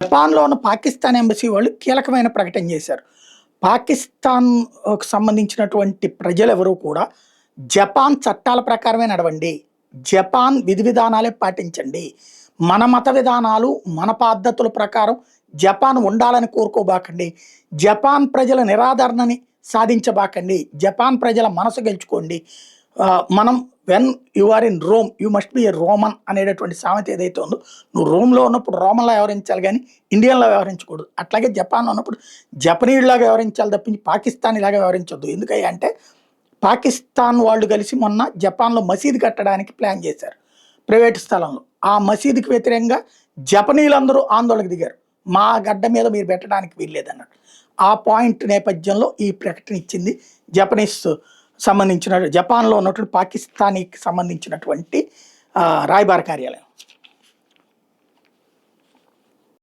జపాన్‌లో ఉన్న పాకిస్తాన్ ఎంబసీ వాళ్ళు కీలకమైన ప్రకటన చేశారు. పాకిస్తాన్‌కు సంబంధించినటువంటి ప్రజలెవరు కూడా జపాన్ చట్టాల ప్రకారమే నడవండి. జపాన్ విధి విధానాలే పాటించండి. మన మత విధానాలు, మన పద్ధతుల ప్రకారం జపాన్ ఉండాలని కోరుకోబాకండి. జపాన్ ప్రజల నిరాదరణని సాధించబాకండి. జపాన్ ప్రజల మనసు గెలుచుకోండి. మనం when you are in Rome you must be a Roman అనేటటువంటి సామెత ఏదైతే ఉందో, నువ్వు రోమ్‌లో ఉన్నప్పుడు రోమన్‌లా వ్యవహరించాలి గానీ, ఇండియన్‌లా వ్యవహరించకూడదు. అట్లాగే జపాన్‌లో ఉన్నప్పుడు జపనీయుడిలాగా వ్యవహరించాలి తప్పించి పాకిస్తానీలాగా వ్యవహరించొద్దు. ఎందుకయ్యా అంటే, పాకిస్తాన్ వాళ్ళు కలిసి మొన్న జపాన్‌లో మసీదు కట్టడానికి ప్లాన్ చేశారు ప్రైవేట్ స్థలంలో. ఆ మసీదుకి వ్యతిరేకంగా జపనీయులందరూ ఆందోళనకు దిగారు. మా గడ్డ మీద మీరు పెట్టడానికి వీల్లేదన్నారు. ఆ పాయింట్ నేపథ్యంలో ఈ ప్రకటన ఇచ్చింది జపనీస్ సంబంధించిన జపాన్‌లో ఉన్నటువంటి పాకిస్తానీకి సంబంధించినటువంటి రాయబార కార్యాలయం.